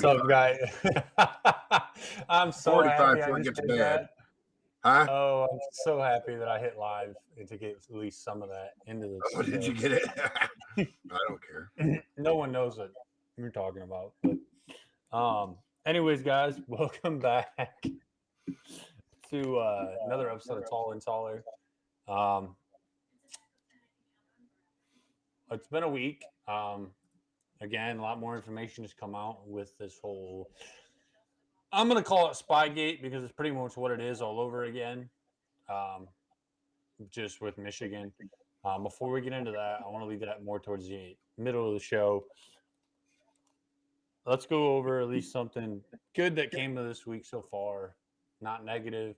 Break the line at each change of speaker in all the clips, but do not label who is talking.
What's up, guy? I'm so
45
happy I
before it
just
gets
did
bad.
that.
Huh?
Oh, I'm so happy that I hit live and to get at least some of that into the
Oh, did you get it? I don't care.
No one knows what you're talking about. But anyways, guys, welcome back to another episode of Tall and Taller. Um, it's been a week. Again, a lot more information has come out with this whole. I'm gonna call it Spygate because it's pretty much what it is all over again. Um, just with Michigan. Before we get into that, I want to leave that more towards the middle of the show. Let's go over at least something good that came of this week so far, not negative.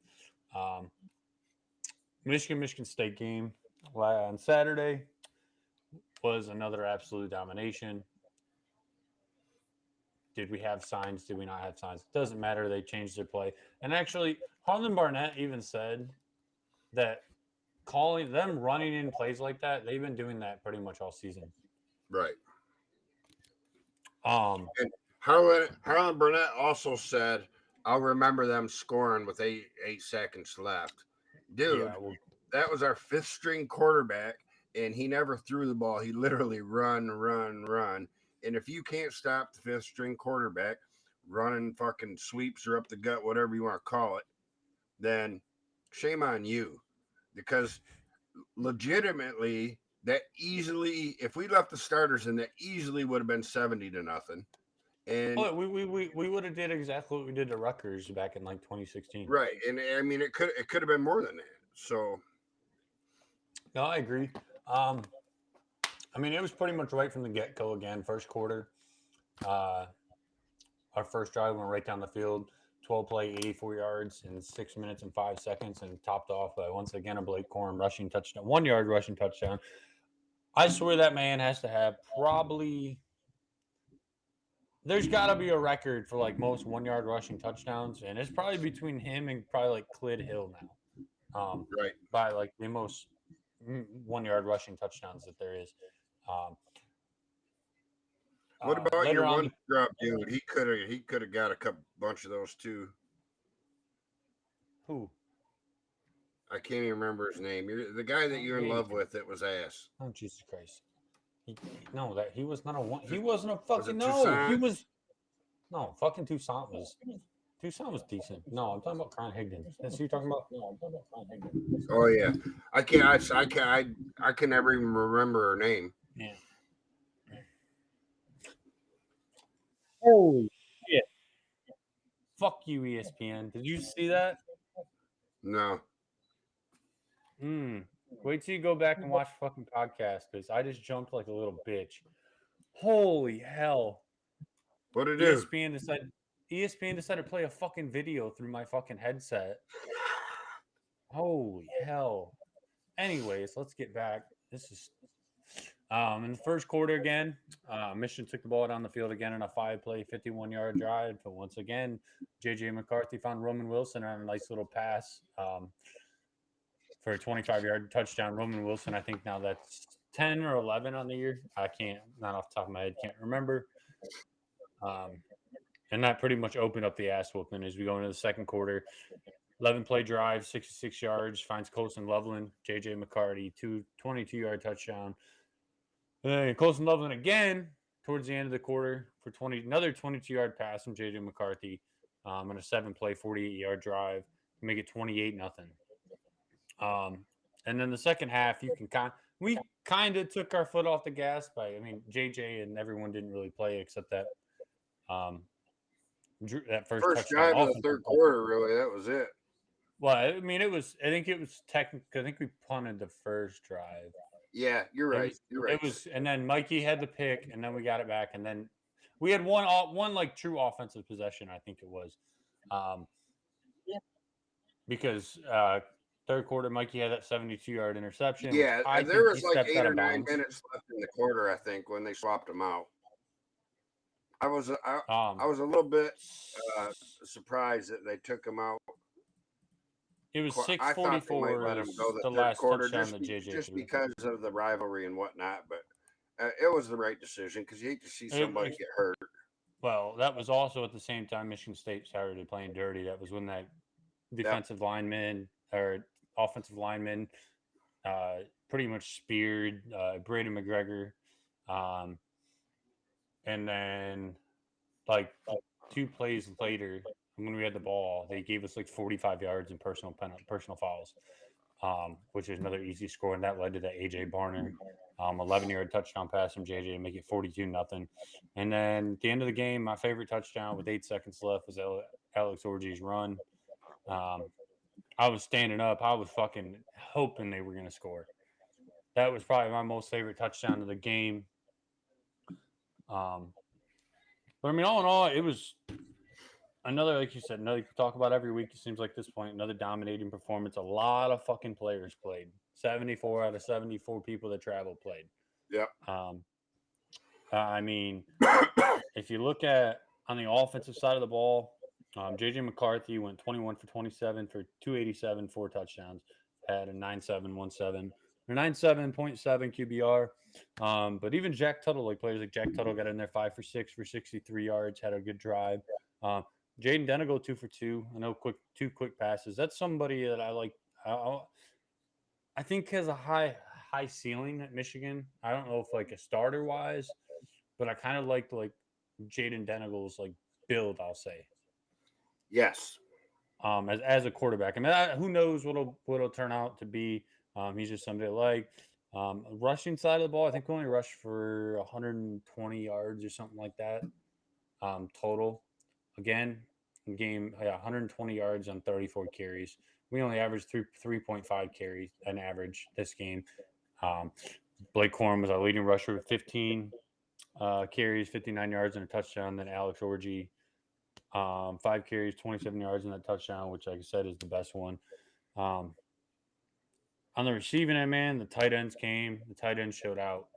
Um, Michigan State game on Saturday was another absolute domination. Did we have signs? Did we not have signs? It doesn't matter. They changed their play. And actually, Harlan Barnett even said that calling them running in plays like that, they've been doing that pretty much all season.
Right.
And
Harlan Burnett also said, "I'll remember them scoring with eight seconds left." Dude,
yeah,
that was our fifth string quarterback, and he never threw the ball. He literally run. And if you can't stop the fifth string quarterback running fucking sweeps or up the gut, whatever you want to call it, then shame on you. Because legitimately, that easily, if we left the starters in, that easily would have been 70-0. And
we would have did exactly what we did to Rutgers back in like 2016.
Right. And I mean it could have been more than that. So
no, I agree. I mean, it was pretty much right from the get-go again. First quarter, our first drive went right down the field, 12 play, 84 yards in 6 minutes and 5 seconds, and topped off by once again a Blake Corum rushing touchdown, 1 yard rushing touchdown. I swear that man has to have probably. There's got to be a record for like most 1 yard rushing touchdowns, and it's probably between him and probably like Clid Hill now.
Right.
By like the most 1 yard rushing touchdowns that there is.
What about your one drop dude? He could have got a bunch of those too.
Who?
I can't even remember his name. You're the guy that you're in love with. That was ass.
Oh Jesus Christ! He was not a one. He wasn't a fucking
Tucson?
He was fucking Tucson was decent. No, I'm talking about Cron Higdon. That's who you're talking about. No, I'm talking about Cron Higdon.
Oh yeah, I can never even remember her name.
Yeah. Holy shit! Fuck you, ESPN. Did you see that?
No.
Wait till you go back and watch fucking podcast because I just jumped like a little bitch. Holy hell!
What did
ESPN decided to play a fucking video through my fucking headset. Holy hell! Anyways, let's get back. This is in the first quarter again. Michigan took the ball down the field again in a 5-play, 51-yard drive. But once again, JJ McCarthy found Roman Wilson on a nice little pass for a 25-yard touchdown. Roman Wilson, I think now that's 10 or 11 on the year. I can't, not off the top of my head, can't remember. And that pretty much opened up the ass whooping as we go into the second quarter. 11-play drive, 66 yards, finds Colson Loveland, J.J. McCarty, 22-yard touchdown. And then Colson Loveland again towards the end of the quarter for another 22-yard pass from J.J. McCarthy and a 7-play, 48-yard drive to make it 28-0. And then the second half, we kind of took our foot off the gas JJ and everyone didn't really play except that that first
drive of the third quarter. Really, that was it.
Well, I mean, I think it was technical. I think we punted the first drive.
Yeah, you're right.
It was, and then Mikey had the pick, and then we got it back, and then we had one like true offensive possession. I think it was, because third quarter, Mikey had that 72-yard interception.
Yeah, there was like 8 or 9 minutes left in the quarter, I think, when they swapped him out. I was a little bit surprised that they took him out.
It was 6:44.
Let him go the third quarter just because of the rivalry and whatnot. But it was the right decision because you hate to see somebody get hurt.
Well, that was also at the same time Michigan State started playing dirty. That was when that
Yep.
defensive lineman or offensive lineman uh, pretty much speared Braden McGregor. Um, and then, like, 2 plays later, when we had the ball, they gave us like 45 yards in personal fouls, which is another easy score. And that led to that A.J. Barner 11-yard touchdown pass from J.J. to make it 42-0. And then at the end of the game, my favorite touchdown with 8 seconds left was Alex Orji's run. Um, I was standing up. I was fucking hoping they were going to score. That was probably my most favorite touchdown of the game. Um, but I mean, all in all, it was another, like you said, another talk about every week. It seems like this point, another dominating performance. A lot of fucking players played. 74 out of 74 people that traveled played.
Yep.
I mean, if you look at on the offensive side of the ball, JJ McCarthy went 21 for 27 for 287, 4 touchdowns, had a 9.717 or 97.7 QBR. But even Jack Tuttle, like players like Jack Tuttle got in there 5 for 6 for 63 yards, had a good drive. Um, Jaden Denegal 2 for 2. I know two quick passes. That's somebody that I like. I think has a high ceiling at Michigan. I don't know if like a starter wise, but I kind of liked like Jaden Denegal's like build. I'll say
Yes.
as a quarterback. I mean, who knows what'll turn out to be. He's just somebody I like. Rushing side of the ball, I think we only rushed for 120 yards or something like that total. Again, game 120 yards on 34 carries. We only averaged 3.5 carries an average this game. Um, Blake Corum was our leading rusher with 15 carries, 59 yards, and a touchdown. Then Alex Orji, 5 carries, 27 yards, and a touchdown, which, like I said, is the best one. Um, on the receiving end, man, the tight ends came. The tight ends showed out.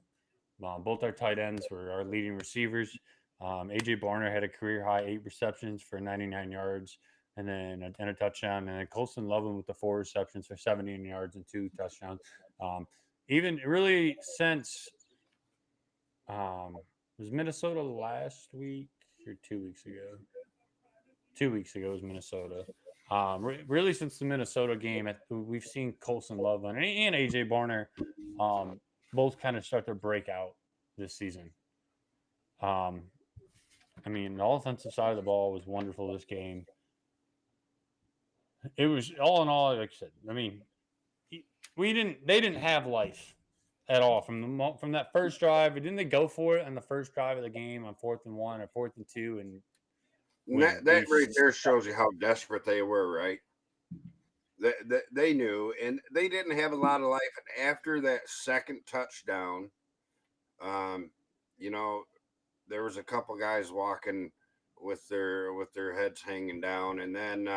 Both our tight ends were our leading receivers. AJ Barner had a career high 8 receptions for 99 yards and a touchdown. And then Colson Lovin with the 4 receptions for 17 yards and 2 touchdowns. Even really since was Minnesota last week or 2 weeks ago? 2 weeks ago was Minnesota. Really, since the Minnesota game, we've seen Colson Loveland and AJ Barner both kind of start to break out this season. I mean, the offensive side of the ball was wonderful this game. It was all in all, like I said. I mean, they didn't have life at all from that first drive. Didn't they go for it on the first drive of the game on 4th and 1 or 4th and 2 and when
That right there shows you how desperate they were, right? They knew, and they didn't have a lot of life. And after that second touchdown, um, you know, there was a couple guys walking with their heads hanging down, and then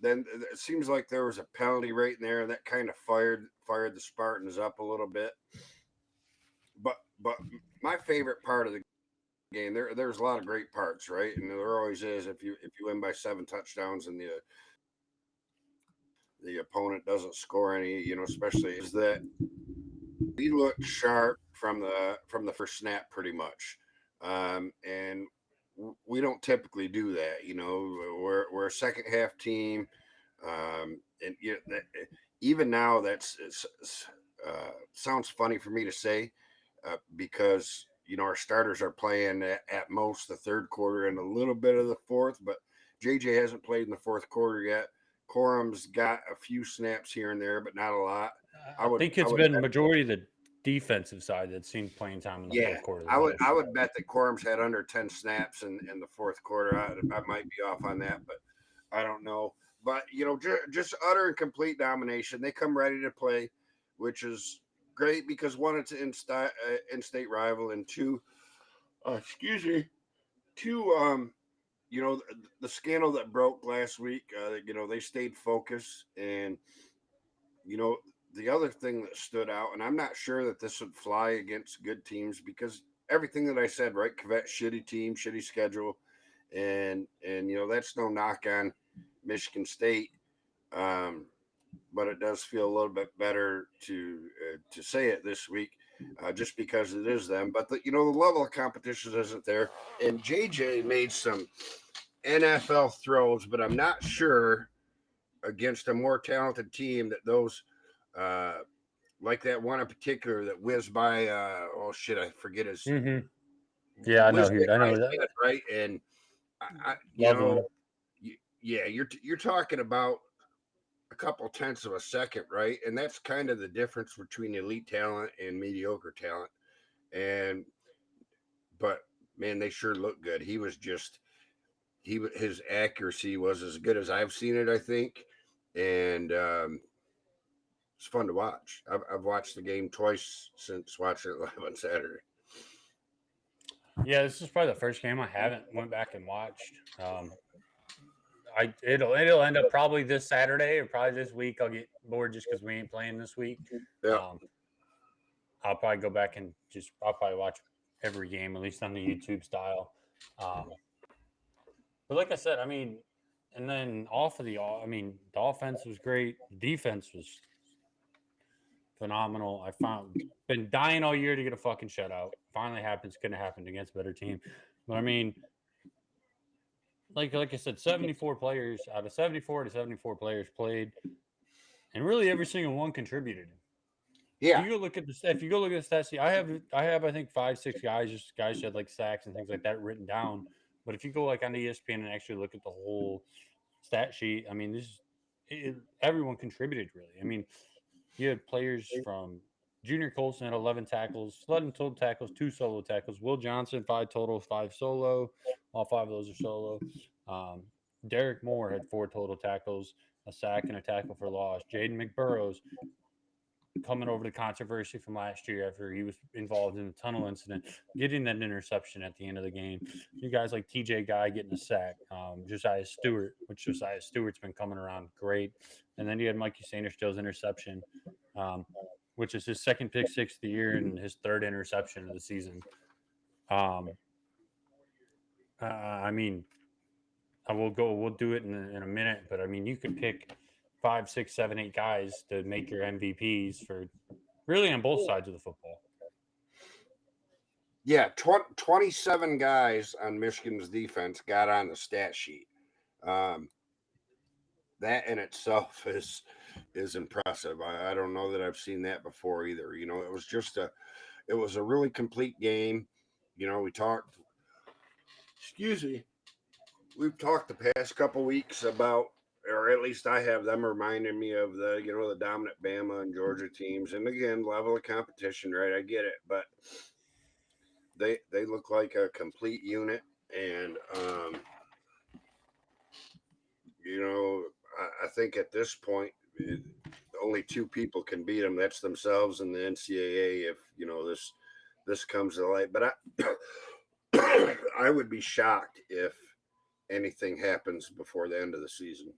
it seems like there was a penalty right in there that kind of fired the Spartans up a little bit. But my favorite part of the game, there's a lot of great parts, right? And there always is if you win by 7 touchdowns and the opponent doesn't score any, especially is that we looked sharp from the first snap pretty much. And we don't typically do that, we're a second half team. And even now that's sounds funny for me to say because our starters are playing at most the third quarter and a little bit of the fourth, but JJ hasn't played in the fourth quarter yet. Corum's got a few snaps here and there, but not a lot.
I think it's been majority of the defensive side that's seen playing time in the fourth quarter.
I would bet that Corum's had under 10 snaps in the fourth quarter. I might be off on that, but I don't know. But just utter and complete domination. They come ready to play, which is great because one, it's an in-state rival, and two, the scandal that broke last week. They stayed focused, and the other thing that stood out, and I'm not sure that this would fly against good teams because everything that I said, right? Cavett, shitty team, shitty schedule, and that's no knock on Michigan State, but it does feel a little bit better to say it this week. just because it is them. But the level of competition isn't there. And JJ made some NFL throws, but I'm not sure against a more talented team that those uh, like that one in particular that whizzed by. Oh shit, I forget his
Mm-hmm. Yeah, I know.
whizzed
I
by
know
his
that.
head, right? And I
Loveland.
yeah, you're talking about a couple tenths of a second, right? And that's kind of the difference between elite talent and mediocre talent. And but man, they sure look good. He was just his accuracy was as good as I've seen it, I think, and it's fun to watch. I've watched the game twice since watching it live on Saturday.
Yeah, this is probably the first game I haven't went back and watched. It'll end up probably this Saturday or probably this week. I'll get bored just because we ain't playing this week.
Yeah,
Um, I'll probably go back and I'll probably watch every game at least on the YouTube style. Um, but like I said, I mean, and then off of the offense was great. The defense was phenomenal. I found been dying all year to get a fucking shutout. Finally happens. Couldn't happen against a better team. But I mean, like I said, 74 players out of 74 to 74 players played, and really every single one contributed. If
yeah,
you go look at if you go look at the stats, see, I have I think 5 6 guys just guys who had like sacks and things like that written down. But if you go like on the ESPN and actually look at the whole stat sheet, I mean, everyone contributed really. I mean, you had players from Junior Colson had 11 tackles, 11 total tackles, 2 solo tackles. Will Johnson 5 total, 5 solo. All 5 of those are solo. Um, Derek Moore had 4 total tackles, a sack and a tackle for loss. Jaden McBurrows coming over the controversy from last year after he was involved in the tunnel incident, getting that interception at the end of the game. You guys like TJ Guy getting a sack, Josiah Stewart, which Josiah Stewart's been coming around great. And then you had Mikey Sainterstill's interception, um, which is his second pick six of the year and his third interception of the season. Um, I mean, we'll do it in a minute, but I mean, you could pick 5 6 7 8 guys to make your MVPs for really on both sides of the football.
yeah. 27 guys on Michigan's defense got on the stat sheet. Um, that in itself is impressive. I don't know that I've seen that before either. It was a really complete game. We talked. Excuse me. We've talked the past couple weeks about, or at least I have them reminding me of the dominant Bama and Georgia teams. And again, level of competition, right? I get it, but they look like a complete unit, and I think at this point, only two people can beat them. That's themselves and the NCAA. If this comes to light, but I would be shocked if anything happens before the end of the season.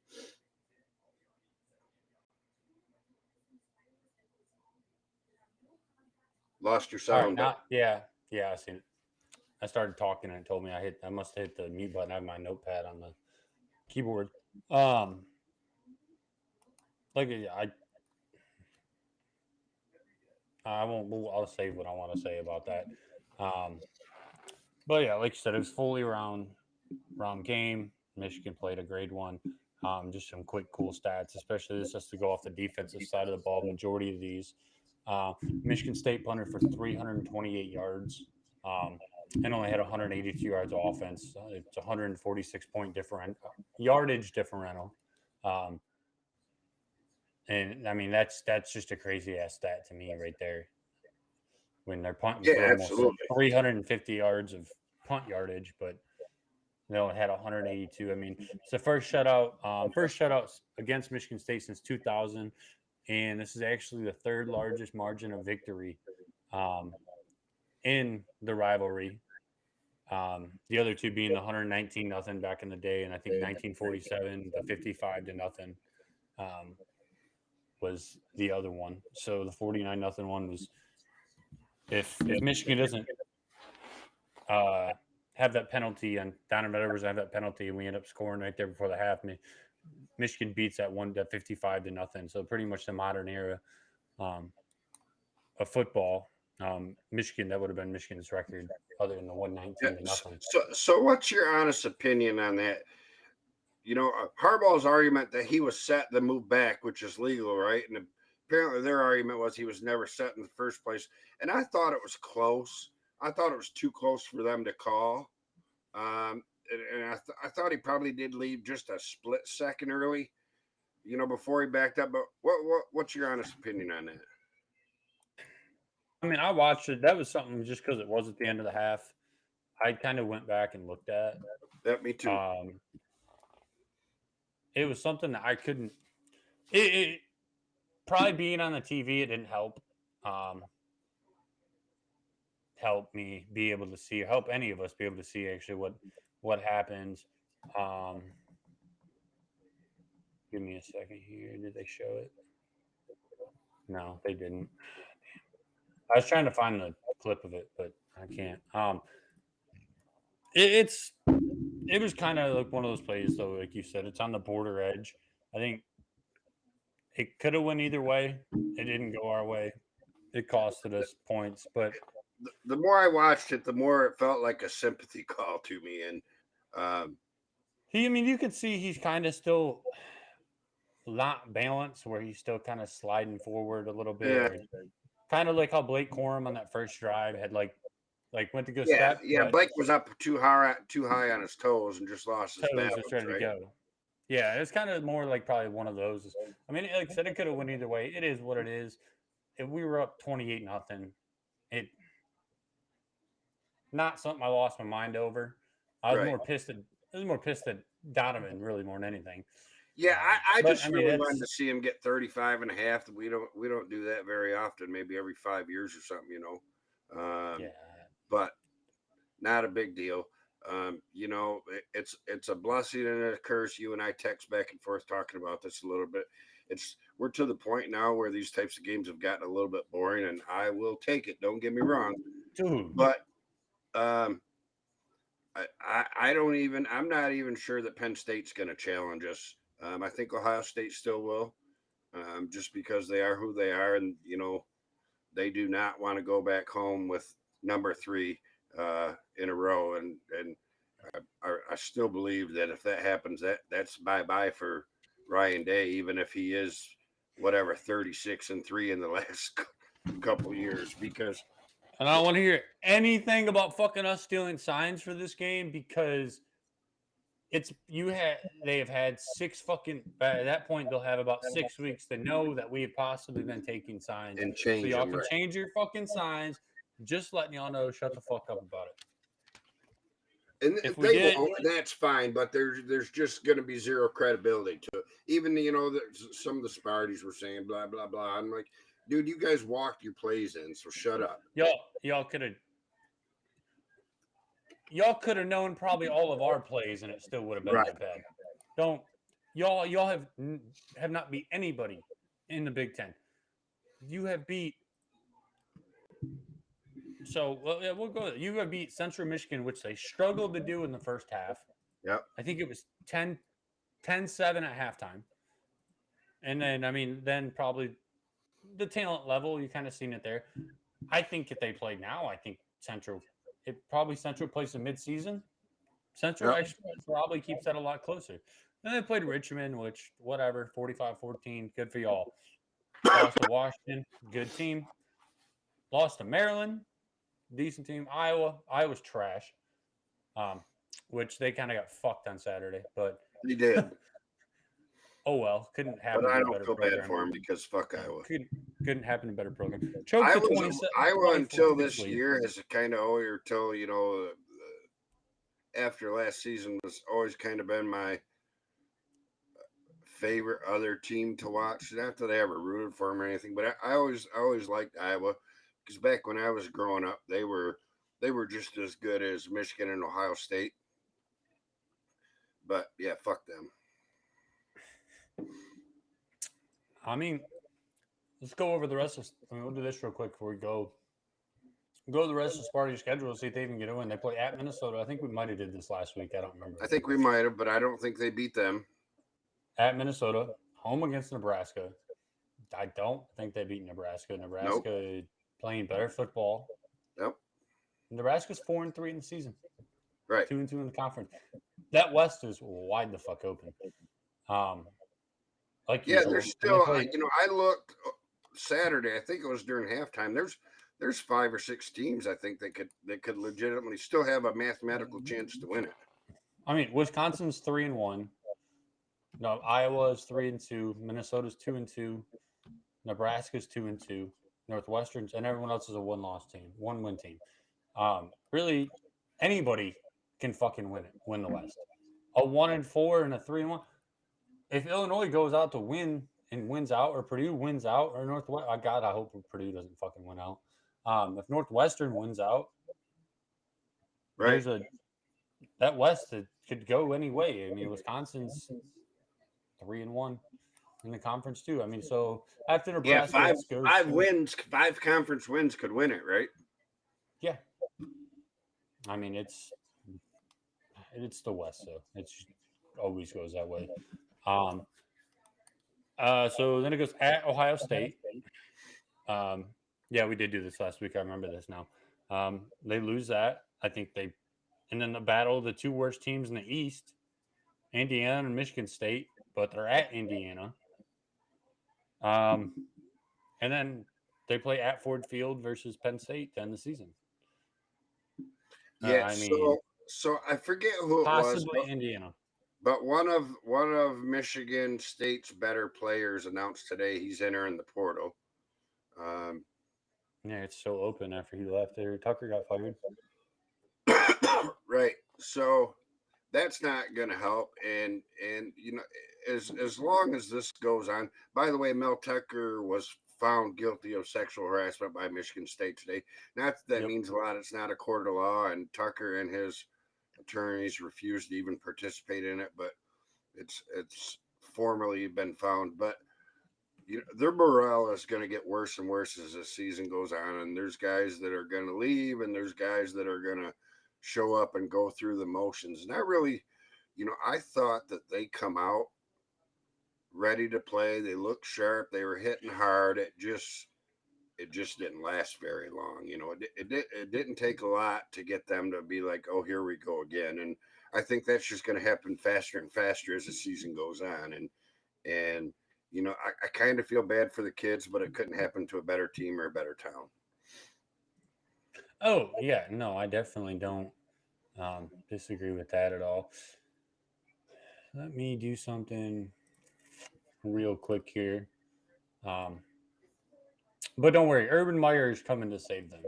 Lost your
All right,
sound.
now, yeah, I seen it. I started talking and it told me I must have hit the mute button. I have my notepad on the keyboard. Um, like I won't. I'll save what I want to say about that. Um, but yeah, like you said, it was fully round game. Michigan played a grade one. Just some quick, cool stats, especially this has to go off the defensive side of the ball. Majority of these, Michigan State punted for 328 yards, and only had 182 yards of offense. It's 146 point yardage differential. Um, and I mean that's just a crazy ass stat to me right there. When they're punting
Yeah,
for almost
absolutely.
350 yards of punt yardage, but they only had 182. I mean, it's the first shutout against Michigan State since 2000, and this is actually the third largest margin of victory um, in the rivalry. The other two being the 119 nothing back in the day, and I think 1947 the 55 to nothing was the other one. So the 49 nothing one was if Michigan doesn't uh, have that penalty and Donovan Edwards have that penalty, and we end up scoring right there before the half. Michigan beats that 55 to nothing. So pretty much the modern era um, of football. Michigan, that would have been Michigan's record, other than the 119 to nothing.
So what's your honest opinion on that? Harbaugh's argument that he was set to move back, which is legal, right? And apparently their argument was he was never set in the first place. And I thought it was close. I thought it was too close for them to call. I thought he probably did leave just a split second early, before he backed up. But what's your honest opinion on that?
I mean, I watched it. That was something just because it was at the end of the half. I kind of went back and looked at.
That me too.
It was something that I couldn't. It probably being on the TV, it didn't help. Help me be able to see, help any of us be able to see actually what happens. Give me a second here. Did they show it? No, they didn't. I was trying to find the clip of it, but I can't. It was kind of like one of those plays, though. Like you said, it's on the border edge. I think it could have went either way. It didn't go our way. It costed us points, but
the more I watched it, the more it felt like a sympathy call to me. And
I mean, you could see he's kind of still not balanced, where he's still kind of sliding forward a little bit.
Yeah.
Kind of like how Blake Corum on that first drive had like went to go
yeah,
step.
Yeah, Blake was up too high on his toes and just lost his balance.
Just ready to go. Yeah, it's kind of more like probably one of those. I mean, like I said, it could have went either way. It is what it is. If we were up 28-0, it not something I lost my mind over. I was more pissed at Donovan, really, more than anything.
Yeah, I just really wanted to see him get 35.5. We don't do that very often. Maybe every 5 years or something,
Yeah,
but not a big deal. It's a blessing and a curse. You and I text back and forth talking about this a little bit. We're to the point now where these types of games have gotten a little bit boring, and I will take it. Don't get me wrong,
dude.
But I'm not even sure that Penn State's going to challenge us. I think Ohio State still will, just because they are who they are, and they do not want to go back home with number 3 in a row. And I still believe that if that happens, that's bye for Ryan Day, even if he is 36-3 in the last couple of years, because.
And I don't want to hear anything about fucking us stealing signs for this game, because they have had 6 fucking, by that point they'll have about 6 weeks to know that we have possibly been taking signs,
and change
so y'all
them,
can change your fucking signs. Just letting y'all know, shut the fuck up about it.
And if they won't, that's fine, but there's just going to be zero credibility to it. Even some of the Sparties were saying blah blah blah. I'm like, dude, you guys walked your plays in, so shut up.
Y'all could have known probably all of our plays, and it still would have been that bad. Y'all have not beat anybody in the Big Ten. You have beat. So we'll go. You have beat Central Michigan, which they struggled to do in the first half.
Yep.
I think it was 10-7 at halftime. And then probably the talent level, you kind of seen it there. I think if they play now, I think Central plays in midseason. Central actually probably keeps that a lot closer. Then they played Richmond, which, whatever, 45-14, good for y'all. Lost to Washington, good team. Lost to Maryland, decent team. Iowa's trash, which they kind of got fucked on Saturday, but
they did.
Oh well, couldn't happen.
But I don't feel bad for him because fuck Iowa.
Couldn't happen in a better program.
Iowa until this year has kind of after last season was always kind of been my favorite other team to watch. Not that I ever rooted for them or anything, but I always liked Iowa, because back when I was growing up, they were just as good as Michigan and Ohio State. But yeah, fuck them.
I mean, let's go over the rest of. We'll do this real quick before we go. Go the rest of Sparty's schedule, see if they even get a win. They play at Minnesota. I think we might have did this last week. I don't remember.
I think we might have, but I don't think they beat them.
At Minnesota, home against Nebraska. I don't think they beat Nebraska. Nebraska playing better football.
Yep.
Nebraska's 4-3 in the season,
Right.
2-2 in the conference. That West is wide the fuck open. Um, like you
Yeah,
said,
there's
and they
still,
play.
I looked Saturday. I think it was during halftime. There's 5 or 6 teams I think that could legitimately still have a mathematical chance to win it.
I mean, Wisconsin's 3-1. No, Iowa's 3-2. Minnesota's 2-2. Nebraska's 2-2. Northwestern's and everyone else is a one-loss team, one-win team. Really, anybody can fucking win the West. A 1-4 and a 3-1. If Illinois goes out to win and wins out, or Purdue wins out, or Northwest, I hope Purdue doesn't fucking win out. If Northwestern wins out,
Right.
there's a that West that could go any way. I mean, Wisconsin's 3-1 in the conference too. I mean, so after
Yeah,
Nebraska goes,
5 conference wins could win it, right?
yeah. I mean, it's the West, so it's always goes that way. Um, so then it goes at Ohio State. Um, yeah, we did do this last week. I remember this now. They lose that. I think they, and then the battle of the two worst teams in the East, Indiana and Michigan State, but they're at Indiana. Um, and then they play at Ford Field versus Penn State to end the season.
Yeah.
I mean,
So I forget who it was,
possibly Indiana.
but one of Michigan State's better players announced today he's entering the portal. Um,
Yeah, it's so open after he left there. Tucker got fired.
right. So that's not going to help. And as long as this goes on. By the way, Mel Tucker was found guilty of sexual harassment by Michigan State today. Not that
Yep.
means a lot. It's not a court of law, and Tucker and his attorneys refused to even participate in it. But it's formally been found. But their morale is going to get worse and worse as the season goes on. And there's guys that are going to leave, and there's guys that are going to show up and go through the motions. And I really, I thought that they come out ready to play. They looked sharp. They were hitting hard. It just didn't last very long. It didn't take a lot to get them to be like, oh, here we go again. And I think that's just going to happen faster and faster as the season goes on. And I kind of feel bad for the kids, but it couldn't happen to a better team or a better town.
Oh yeah, no, I definitely don't disagree with that at all. Let me do something real quick here. Um, but don't worry, Urban Meyer is coming to save them.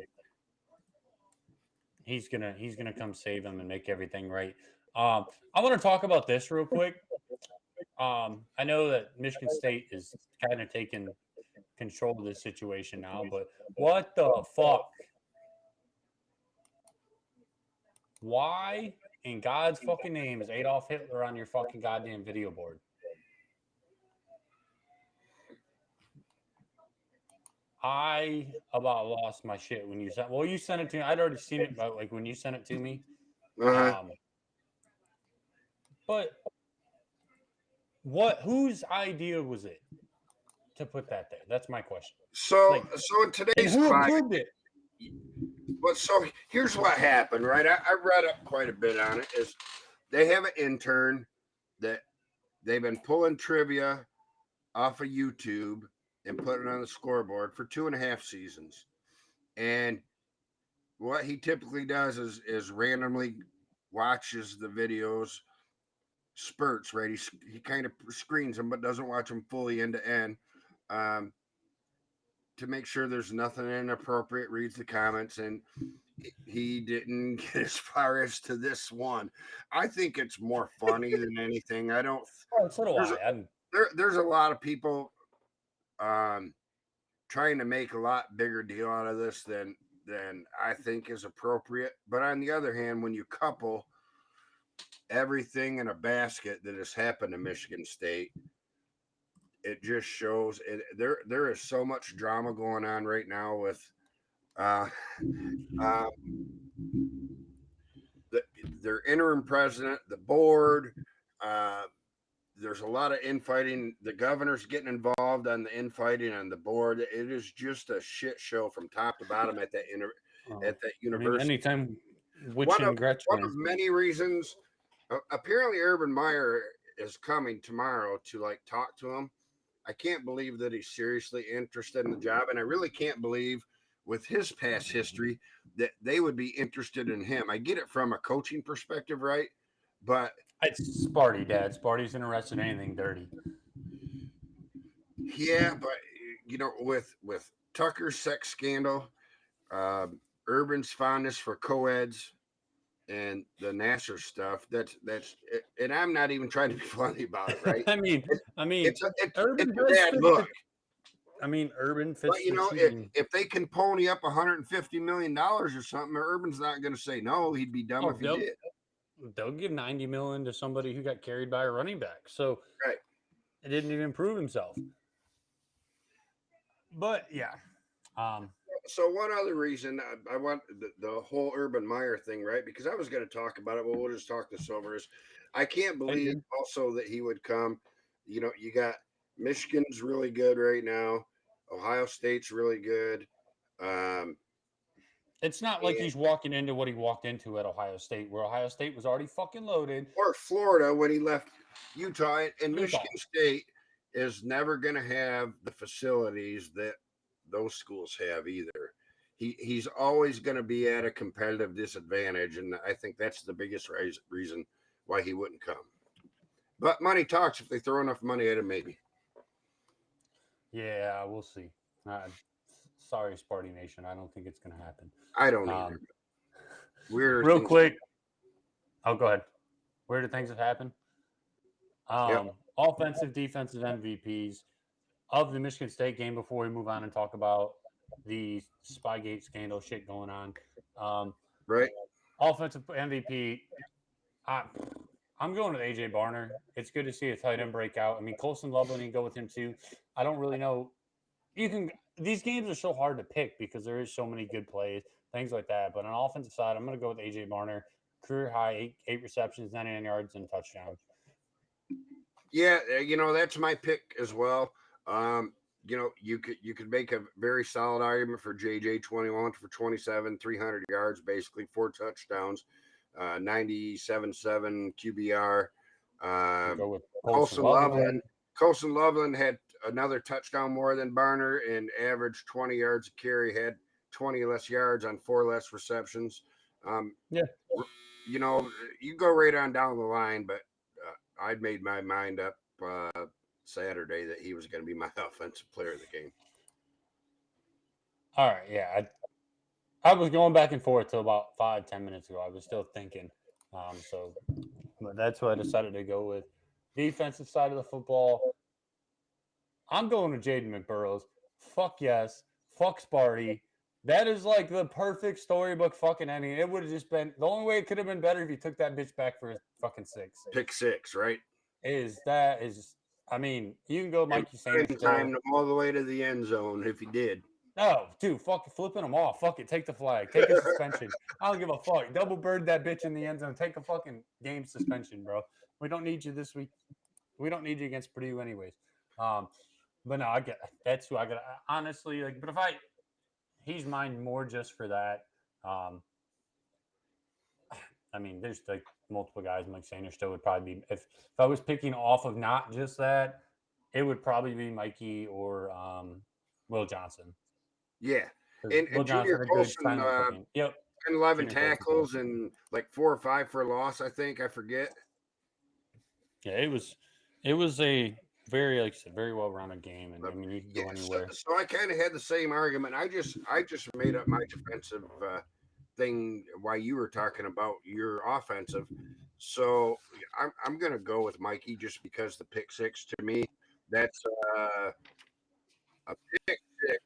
He's gonna come save them and make everything right. I want to talk about this real quick. I know that Michigan State is kind of taking control of this situation now, but what the fuck? Why in God's fucking name is Adolf Hitler on your fucking goddamn video board? I about lost my shit when you sent. Well, you sent it to me. I'd already seen it, but like when you sent it to me.
Uh-huh.
But what? Whose idea was it to put that there? That's my question.
So
Like,
so in
and
today's
who
climate,
approved it?
but so here's what happened, right? I read up quite a bit on it. Is they have an intern that they've been pulling trivia off of YouTube and putting it on the scoreboard for 2.5 seasons. And what he typically does is randomly watches the videos spurts, right? He kind of screens them, but doesn't watch them fully end to end. Um, to make sure there's nothing inappropriate, reads the comments, and he didn't get as far as to this one. I think it's more funny than anything. I don't.
Oh, so do
There's a,
I.
there's a lot of people trying to make a lot bigger deal out of this than I think is appropriate. But on the other hand, when you couple everything in a basket that has happened to Michigan State, it just shows it. There is so much drama going on right now with uh, uh, their interim president, the board. There's a lot of infighting. The governor's getting involved involved on the infighting on the board. It is just a shit show from top to bottom at that at that
I mean,
university.
anytime
One
Witch
of
and Gretchen.
many reasons. Apparently, Urban Meyer is coming tomorrow to like talk to him. I can't believe that he's seriously interested in the job, and I really can't believe with his past history that they would be interested in him. I get it from a coaching perspective, right? But
It's Sparty, Dad. Sparty's interested in anything dirty.
yeah, but with Tucker's sex scandal, Urban's fondness for co-eds, and the Nasser stuff. That's and I'm not even trying to be funny about it, right?
I mean,
It's
Urban
a
does
bad
fit
look.
Urban fits
But
the cheating.
if they can pony up $150 million or something, Urban's not going to say no. He'd be dumb if he did.
They'll give $90 million to somebody who got carried by a running back. So
Right.
it didn't even prove himself. But yeah.
So one other reason I want the whole Urban Meyer thing, right? Because I was going to talk about it, but we'll just talk this over. Is I can't believe also that he would come. You got Michigan's really good right now. Ohio State's really good.
It's not like he's walking into what he walked into at Ohio State, where Ohio State was already fucking loaded.
Or Florida when he left Utah. And Michigan State is never going to have the facilities that those schools have either. He's always going to be at a competitive disadvantage, and I think that's the biggest reason why he wouldn't come. But money talks. If they throw enough money at him, maybe.
Yeah, we'll see. Sorry, Sparty Nation. I don't think it's going to happen.
I don't either. Weird.
Real quick. Oh, go ahead. Weirder things have happened. Offensive, defensive MVPs of the Michigan State game before we move on and talk about the Spygate scandal shit going on.
Right.
Offensive MVP. I'm going with AJ Barner. It's good to see a tight end break out. I mean, Colson Loveland, you can go with him too. I don't really know. These games are so hard to pick because there is so many good plays, things like that. But on offensive side, I'm going to go with AJ Barner. Career high, eight receptions, 99 yards, and a touchdown.
Yeah, that's my pick as well. You could make a very solid argument for JJ 21 for 27, 300 yards, basically 4 touchdowns, 97.7 QBR.
Go with
Colson Loveland had another touchdown more than Barner and averaged 20 yards a carry, had 20 less yards on 4 less receptions. You go right on down the line, but I'd made my mind up Saturday that he was going to be my offensive player of the game.
All right, yeah. I was going back and forth till about 5-10 minutes ago. I was still thinking. But that's what I decided to go with. Defensive side of the football, I'm going with Jaden McBurrows. Fuck yes. Fuck Sparty. That is like the perfect storybook fucking ending. It would have just been the only way it could have been better if you took that bitch back for a fucking 6.
Pick 6, right?
I mean, you can go Mikey Sanders.
Time all the way to the end zone if he did.
No, dude, fuck flipping them off. Fuck it. Take the flag. Take a suspension. I don't give a fuck. Double bird that bitch in the end zone. Take a fucking game suspension, bro. We don't need you this week. We don't need you against Purdue anyways. But no, I get that's who I got. Honestly, like, but he's mine more just for that. I mean, there's like multiple guys. Mike Sanders still would probably be if I was picking off of not just that, it would probably be Mikey or Will Johnson.
Yeah,
and Will Johnson a good sign. Yep.
11 tackles and like 4 or 5 for a loss. I think I forget.
Yeah, it was a very, like I said, very well-rounded game, and I mean you can go anywhere.
So I kind of had the same argument. I just made up my defensive thing while you were talking about your offensive. So I'm gonna go with Mikey just because the pick 6 to me that's a pick 6.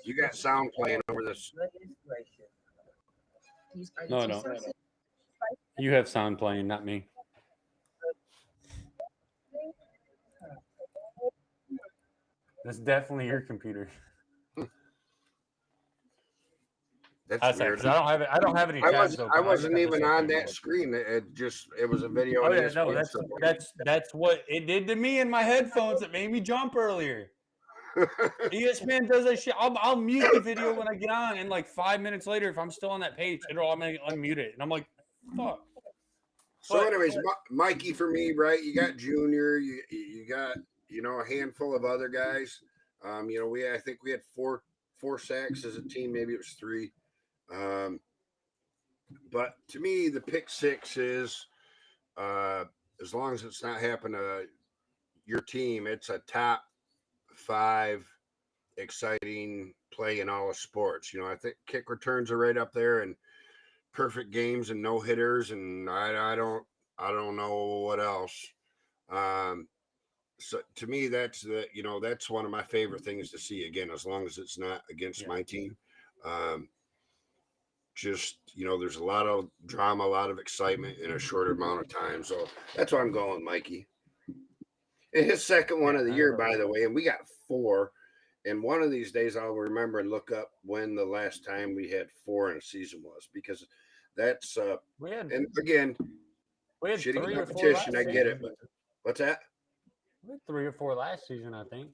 You got sound playing over this.
No. You have sound playing, not me. That's definitely your computer.
That's weird.
Because I don't have any tabs open.
I
just
wasn't
have the
even
show
on
page
that
open.
screen. It was a video.
Oh
on
yeah, no,
ESPN,
that's what it did to me in my headphones that made me jump earlier. ESPN does that shit. I'll mute the video when I get on, and like 5 minutes later, if I'm still on that page, it'll automatically unmute it, and I'm like, fuck.
So, anyways, Mikey, for me, right? You got Junior. You got a handful of other guys. I think we had four sacks as a team. Maybe it was 3. But to me, the pick 6 is as long as it's not happened to your team, it's a top 5 exciting play in all of sports. I think kick returns are right up there, and perfect games and no hitters, and I don't know what else. So to me, that's that's one of my favorite things to see. Again, as long as it's not against my team. There's a lot of drama, a lot of excitement in a short amount of time. So that's why I'm going, Mikey. And his second one of the year, by the way, and we got 4. And one of these days, I'll remember and look up when the last time we had 4 in a season was, because that's and again,
we had
shitty
3 or 4
competition.
last
I get
season.
it, but what's that?
We had 3 or 4 last season, I think.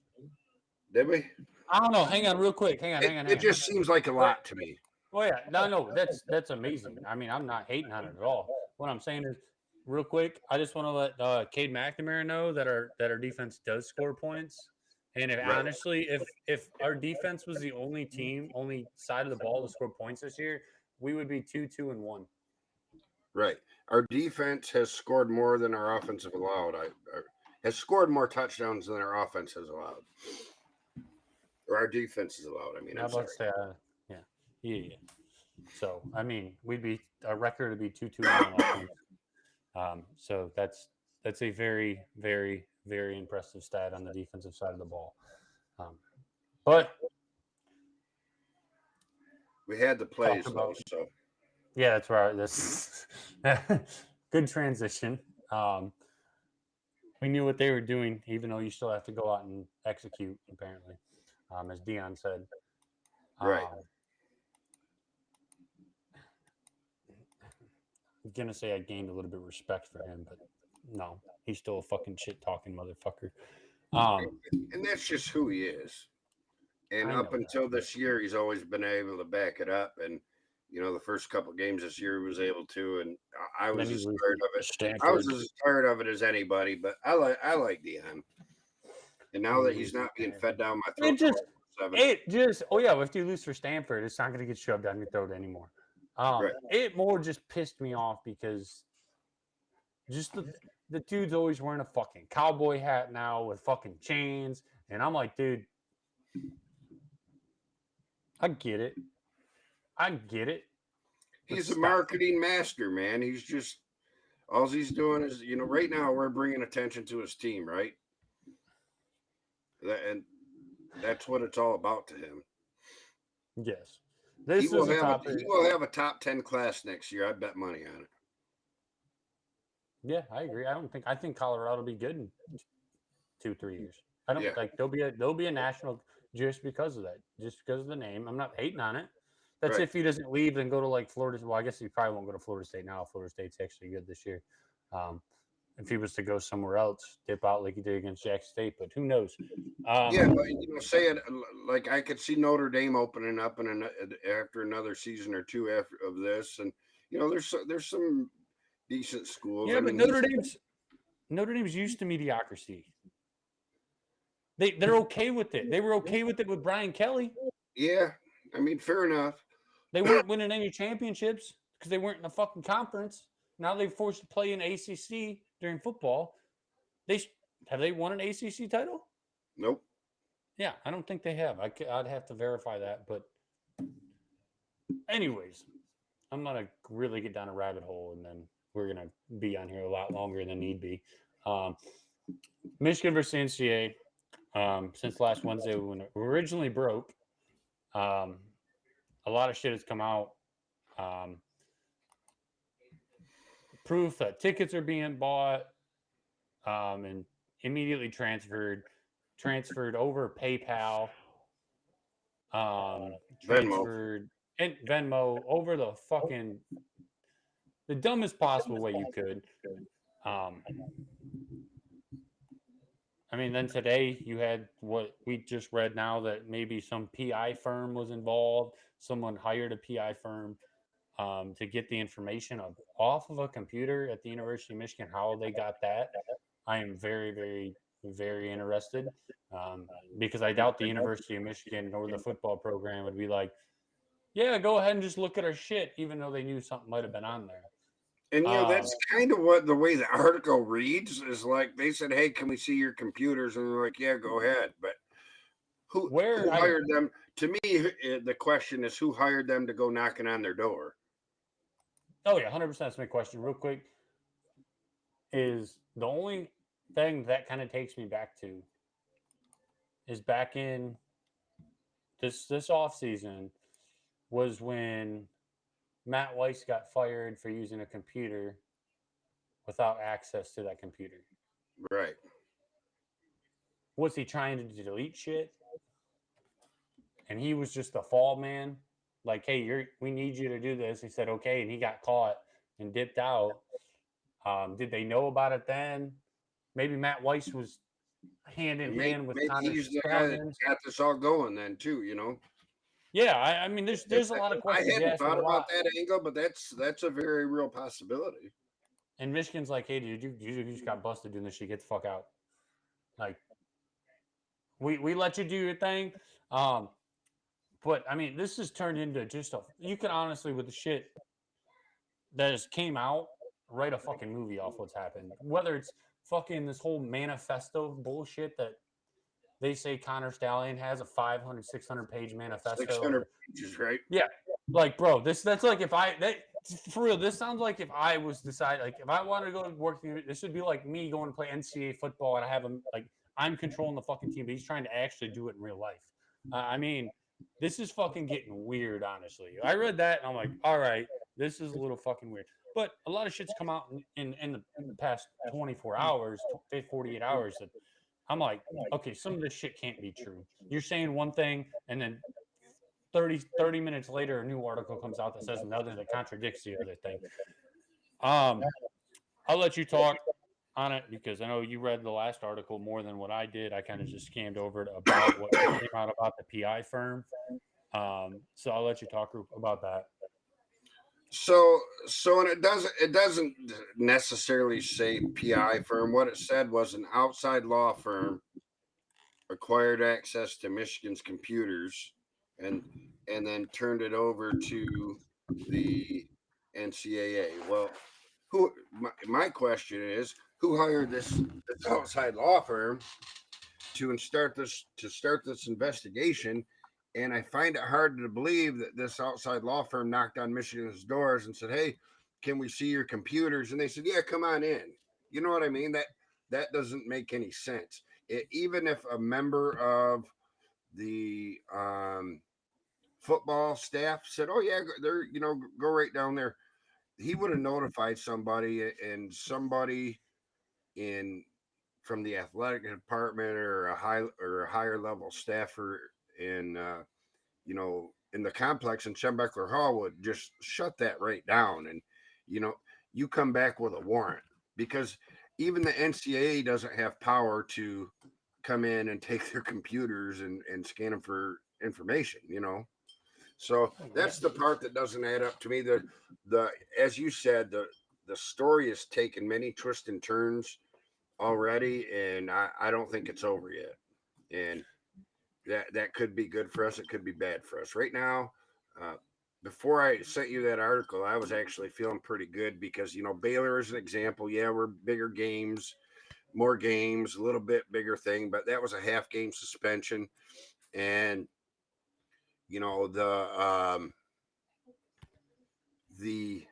Did we?
I don't know. Hang on, real quick. Hang on.
It just seems like a lot to me.
Well, yeah, no, that's amazing. I mean, I'm not hating on it at all. What I'm saying is, real quick, I just want to let Cade McNamara know that our defense does score points. And honestly, if our defense was the only side of the ball to score points this year, we would be 2-2-1.
Right. Our defense has scored more than our offense have allowed. Has scored more touchdowns than our offense has allowed, or our defense has allowed. I mean, I'm sorry.
Yeah. So I mean, our record would be 2-2-1 offense. So that's a very, very, very impressive stat on the defensive side of the ball. But
we had the plays though, so
yeah, that's right. That's good transition. We knew what they were doing, even though you still have to go out and execute. Apparently, as Dion said.
Right.
I'm gonna say I gained a little bit of respect for him, but no, he's still a fucking shit talking motherfucker.
And that's just who he is. And up until this year, he's always been able to back it up. And the first couple of games this year, he was able to. And I was as tired of it.
Stanford.
I was as tired of it as anybody. But I like Dion. And now that he's not being fed down my throat,
if you lose for Stanford, it's not going to get shoved down your throat anymore. It more just pissed me off because just the dude's always wearing a fucking cowboy hat now with fucking chains, and I'm like, dude, I get it.
He's a marketing master, man. He's just all he's doing is, right now we're bringing attention to his team, right? And that's what it's all about to him.
Yes.
He will have a top 10 class next year. I bet money on it.
Yeah, I agree. I think Colorado will be good in 2-3 years. I don't like there'll be a national just because of that, just because of the name. I'm not hating on it. That's if he doesn't leave and go to like Florida. Well, I guess he probably won't go to Florida State now. Florida State's actually good this year. If he was to go somewhere else, dip out like he did against Jackson State, but who knows?
But say it like I could see Notre Dame opening up after another season or 2 after of this, and there's some decent schools.
Yeah, but Notre Dame's used to mediocrity. They're okay with it. They were okay with it with Brian Kelly.
Yeah, I mean, fair enough.
They weren't winning any championships because they weren't in a fucking conference. Now they're forced to play in ACC during football. Have they won an ACC title?
Nope.
Yeah, I don't think they have. I'd have to verify that. But anyways, I'm going to really get down a rabbit hole, and then we're going to be on here a lot longer than need be. Michigan versus NCAA. Since last Wednesday when it originally broke, a lot of shit has come out. Proof that tickets are being bought and immediately transferred over PayPal, transferred and Venmo over the dumbest possible way you could. Um, I mean, then today you had what we just read now that maybe some PI firm was involved. Someone hired a PI firm to get the information off of a computer at the University of Michigan. How they got that, I am very, very, very interested because I doubt the University of Michigan or the football program would be like, yeah, go ahead and just look at our shit, even though they knew something might have been on there.
And
Um,
that's kind of what the way the article reads is like they said, "Hey, can we see your computers?" And they're like, "Yeah, go ahead." But who
where I,
hired them? To me, the question is who hired them to go knocking on their door.
oh yeah, 100%. That's my question. Real quick, is the only thing that kind of takes me back to is back in this off season was when Matt Weiss got fired for using a computer without access to that computer.
Right.
Was he trying to delete shit? And he was just the fall man. Like, hey, we need you to do this. He said okay, and he got caught and dipped out. Did they know about it then? Maybe Matt Weiss was hand in
And
hand with
maybe
Connor
he's the guy that
Stallions.
got this all going then too. You know,
Yeah, I mean, there's a lot of
I
questions you
hadn't
ask. Well,
thought
why?
about that angle, but that's a very real possibility.
And Michigan's like, hey, dude, you just got busted doing this shit. Get the fuck out. Like, we let you do your thing. Um, but I mean, this has turned into just a. You can honestly, with the shit that has came out, write a fucking movie off what's happened. Whether it's fucking this whole manifesto bullshit that they say Connor Stallion has a 500, 600 page
Six
manifesto,
hundred
or
pages, right?
yeah, like bro, that's like if I that for real. This sounds like if I was decided like if I wanted to go to work, this would be like me going to play NCAA football and I have a like I'm controlling the fucking team, but he's trying to actually do it in real life. I mean, this is fucking getting weird. Honestly, I read that and I'm like, all right, this is a little fucking weird. But a lot of shit's come out in the past 24 hours, 48 hours that I'm like, okay, some of this shit can't be true. You're saying one thing and then 30 minutes later, a new article comes out that says another that contradicts the other thing. Um, I'll let you talk on it because I know you read the last article more than what I did. I kind of just scanned over it about what came out about the PI firm. So I'll let you talk about that.
So and it doesn't necessarily say PI firm. What it said was an outside law firm acquired access to Michigan's computers and then turned it over to the NCAA. Well, my question is who hired this outside law firm to start this investigation? And I find it hard to believe that this outside law firm knocked on Michigan's doors and said, "Hey, can we see your computers?" And they said, "Yeah, come on in." You know what I mean? That doesn't make any sense. Even if a member of the football staff said, "Oh yeah, they're go right down there," he would have notified somebody, and somebody in from the athletic department or a higher level staffer in in the complex in Schembeckler Hall would just shut that right down, and you know you come back with a warrant because even the NCAA doesn't have power to come in and take their computers and scan them for information. So
Yeah.
that's the part that doesn't add up to me. The as you said, the story has taken many twists and turns already, and I don't think it's over yet. And that could be good for us. It could be bad for us. Right now, uh, before I sent you that article, I was actually feeling pretty good because Baylor is an example. Yeah, we're bigger games, more games, a little bit bigger thing, but that was a half game suspension, and the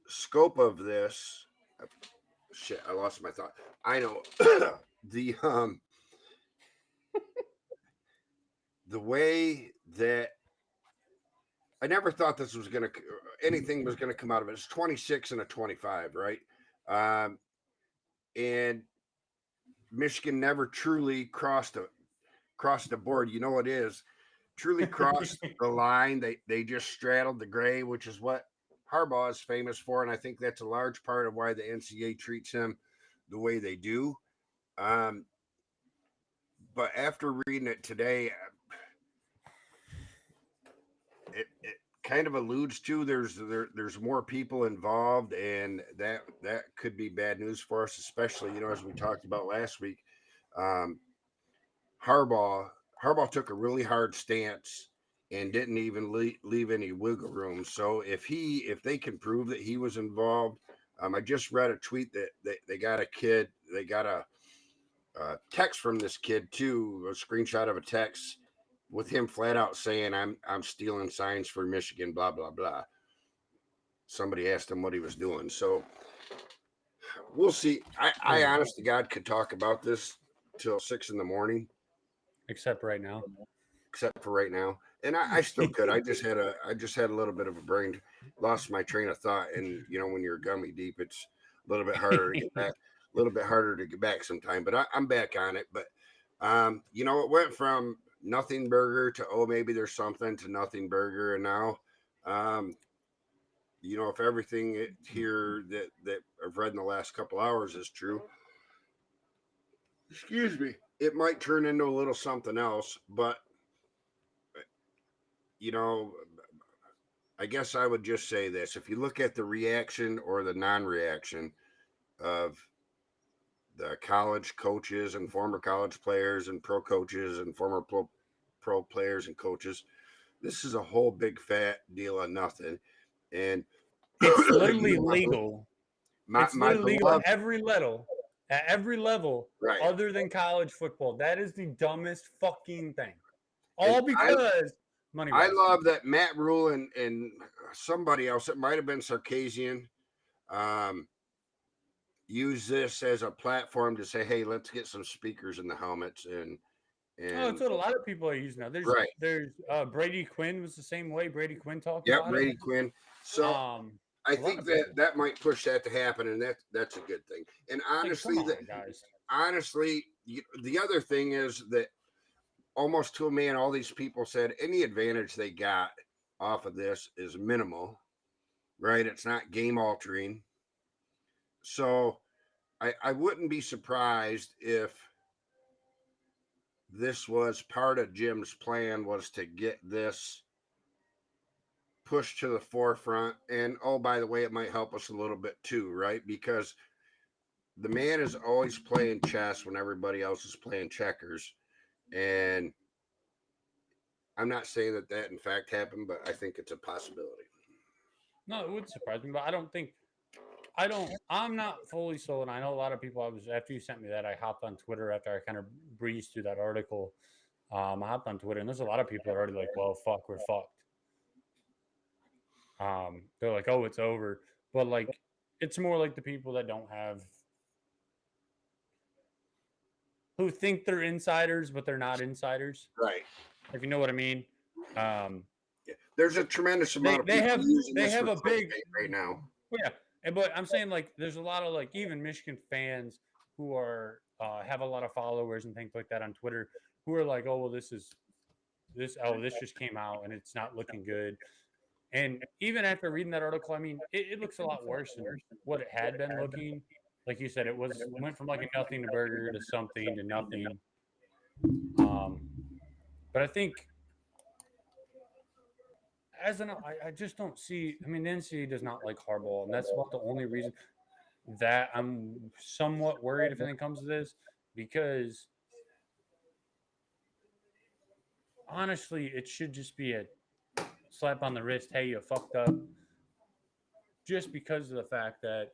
scope of this. Shit, I lost my thought. I know the the way that I never thought this was going to anything was going to come out of it. It's 26 and a 25, right? Um, and Michigan never truly crossed the board. You know what it is? truly crossed the line. They just straddled the gray, which is what Harbaugh is famous for, and I think that's a large part of why the NCAA treats him the way they do. Um, but after reading it today, it kind of alludes to there's more people involved, and that could be bad news for us, especially as we talked about last week. Um, Harbaugh Harbaugh took a really hard stance and didn't even leave any wiggle room. So if they can prove that he was involved, I just read a tweet that they got a kid, they got a text from this kid too, a screenshot of a text with him flat out saying, I'm stealing signs for Michigan, blah blah blah. Somebody asked him what he was doing, so we'll see. I honest to God could talk about this till 6 a.m.
Except right now.
Except for right now, and I still could. I just had a little bit of a brain, lost my train of thought, and when you're gummy deep, it's a little bit harder to get back. A little bit harder to get back sometime, but I'm back on it. But it went from nothing burger to maybe there's something to nothing burger, and now if everything here that I've read in the last couple hours is true, excuse me, it might turn into a little something else. But I guess I would just say this: if you look at the reaction or the non-reaction of the college coaches and former college players and pro coaches and former pro players and coaches, this is a whole big fat deal of nothing. And
it's literally legal. It's
my
literally legal
beloved,
at every level,
right?
other than college football. That is the dumbest fucking thing. All
And
because money
I
wise.
love that Matt Rule and somebody else, it might have been Sarkisian, use this as a platform to say, hey, let's get some speakers in the helmets and
That's what a lot of people are using now.
right.
There's Brady Quinn was the same way. Brady Quinn talked
Yep,
about it.
Brady Quinn. So I think that might push that to happen, and that's a good thing. And honestly,
guys.
Honestly, the other thing is that almost to a man, all these people said any advantage they got off of this is minimal, right? It's not game altering. So I wouldn't be surprised if this was part of Jim's plan, was to get this pushed to the forefront. And oh, by the way, it might help us a little bit too, right? Because the man is always playing chess when everybody else is playing checkers. And I'm not saying that in fact happened, but I think it's a possibility.
No, it would surprise me, but I'm not fully sold. And I know a lot of people, after you sent me that, I hopped on Twitter after I kind of breezed through that article. I hopped on Twitter and there's a lot of people that are already like, well, fuck, we're fucked. They're like, oh, it's over. But like, it's more like the people that don't have, who think they're insiders, but they're not insiders.
Right.
If you know what I mean.
There's a tremendous amount of people using this for
big
right now.
Yeah, but I'm saying like there's a lot of like even Michigan fans who are have a lot of followers and things like that on Twitter who are like, oh well, this just came out and it's not looking good. And even after reading that article, I mean, it looks a lot worse than what it had been looking. Like you said, went from like a nothing to burger to something to nothing. But I think I just don't see. I mean, the NCAA does not like Harbaugh, and that's about the only reason that I'm somewhat worried if anything comes to this, because honestly, it should just be a slap on the wrist. Hey, you fucked up. Just because of the fact that,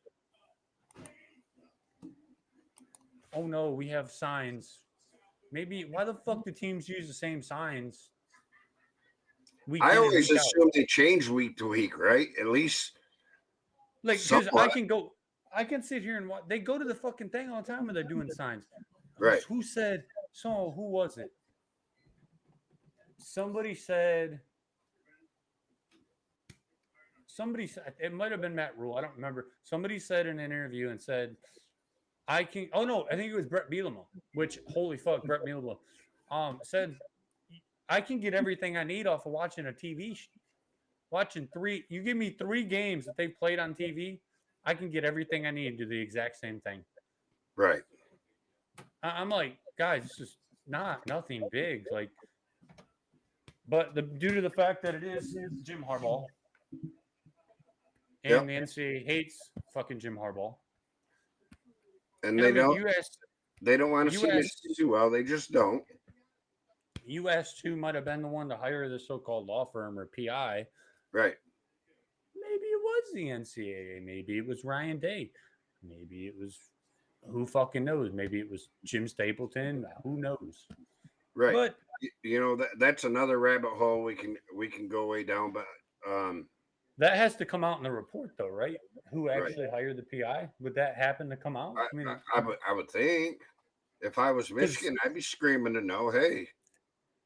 oh no, we have signs. Maybe why the fuck do teams use the same signs?
I always assume they change week to week, right? At least,
like, because I can sit here and watch. They go to the fucking thing all the time when they're doing signs.
Right.
Who said? So who was it? Somebody said. It might have been Matt Rule. I don't remember. Somebody said in an interview and said, I can. Oh no, I think it was Brett Bielema. Which holy fuck, Brett Bielema said, I can get everything I need off of watching a TV. Watching three, you give me 3 games that they played on TV, I can get everything I need to do the exact same thing.
Right.
I'm like, guys, this is nothing big. Like, but due to the fact that it is Jim Harbaugh
Yep.
and the NCAA hates fucking Jim Harbaugh.
And
And I
they
mean,
don't want to see Michigan do well. They just don't.
US2 might have been the one to hire the so-called law firm or PI.
Right.
Maybe it was the NCAA. Maybe it was Ryan Day. Maybe it was who fucking knows. Maybe it was Jim Stapleton. Who knows?
Right.
But
you know that's another rabbit hole we can go way down. But
that has to come out in the report, though, right? Who
right.
actually hired the PI? Would that happen to come out? I mean,
I would think if I was Michigan, I'd be screaming to know, hey,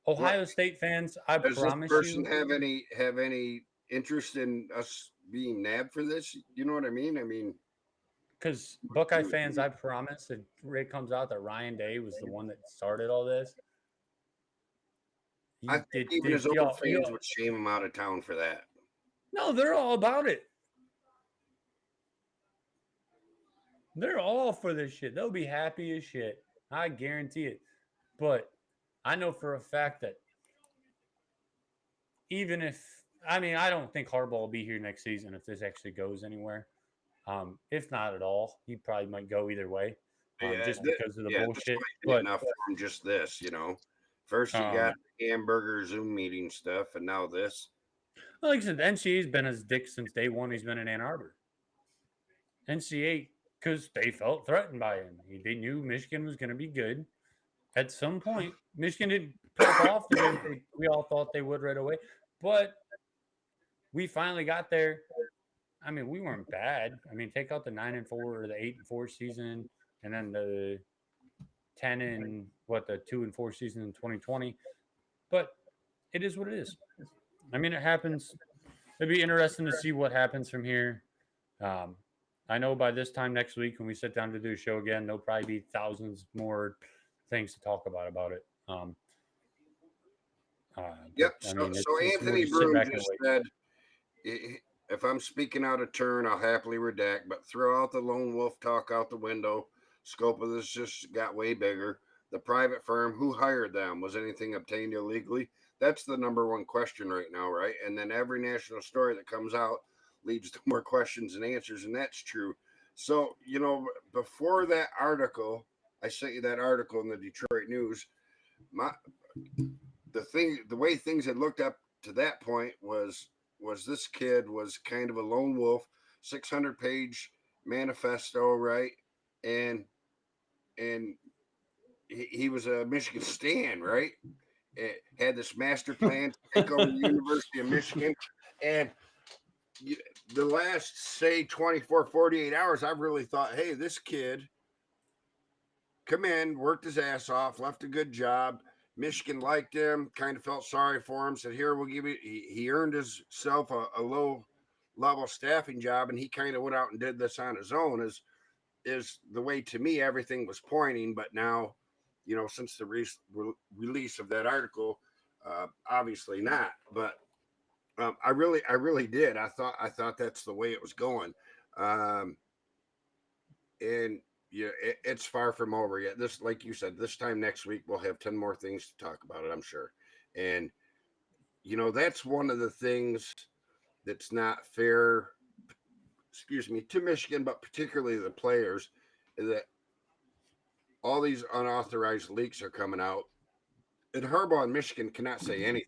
Ohio State fans, I
does
promise
this person
you,
have any interest in us being nabbed for this? You know what I mean? I mean,
because Buckeye fans, I promise that it comes out that Ryan Day was the one that started all this.
I think even his own fans would shame him out of town for that.
No, they're all about it. They're all for this shit. They'll be happy as shit. I guarantee it. But I know for a fact that even if, I mean, I don't think Harbaugh will be here next season if this actually goes anywhere. If not at all, he probably might go either way, just because of the bullshit.
But enough from just this, you know. First, you got the hamburger Zoom meeting stuff, and now this.
Well, like I said, the NCAA's been his dick since day one. He's been in Ann Arbor. NCAA, because they felt threatened by him. They knew Michigan was going to be good. At some point, Michigan didn't pop off the way we all thought they would right away. But we finally got there. I mean, we weren't bad. I mean, take out the 9-4 or the 8-4 season, and then the the 2-4 season in 2020. But it is what it is. I mean, it happens. It'd be interesting to see what happens from here. I know by this time next week, when we sit down to do a show again, there'll probably be thousands more things to talk about it.
Yep. So Anthony Broom just said, if I'm speaking out of turn, I'll happily redact, but throw out the lone wolf talk out the window. Scope of this just got way bigger. The private firm, who hired them? Was anything obtained illegally? That's the number one question right now, right? And then every national story that comes out leads to more questions and answers, and that's true. So, you know, before that article, I sent you that article in the Detroit News. The way things had looked up to that point was this kid was kind of a lone wolf, 600-page manifesto, right? And he was a Michigan stan, right? It had this master plan to take over the University of Michigan. And the last, say, 24, 48 hours, I've really thought, hey, this kid come in, worked his ass off, left a good job. Michigan liked him, kind of felt sorry for him, said, here, we'll give you. He earned himself a low-level staffing job, and he kind of went out and did this on his own, is the way, to me, everything was pointing. But now, you know, since the release of that article, obviously not. But I really did. I thought that's the way it was going. And yeah, it's far from over yet. This, like you said, this time next week we'll have 10 more things to talk about it, I'm sure. And you know, that's one of the things that's not fair, to Michigan, but particularly the players, is that all these unauthorized leaks are coming out, and Harbaugh and Michigan cannot say anything.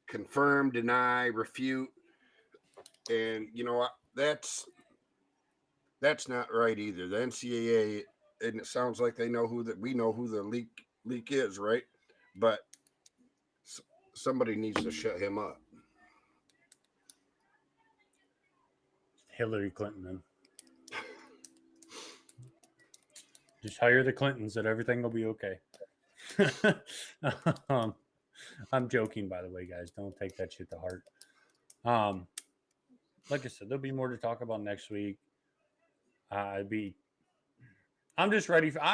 Confirm, deny, refute, and you know that's not right either. The NCAA, and it sounds like we know who the leak is, right? But somebody needs to shut him up.
Hillary Clinton, man. Just hire the Clintons and everything will be okay. I'm joking, by the way, guys. Don't take that shit to heart. Like I said, there'll be more to talk about next week. I'm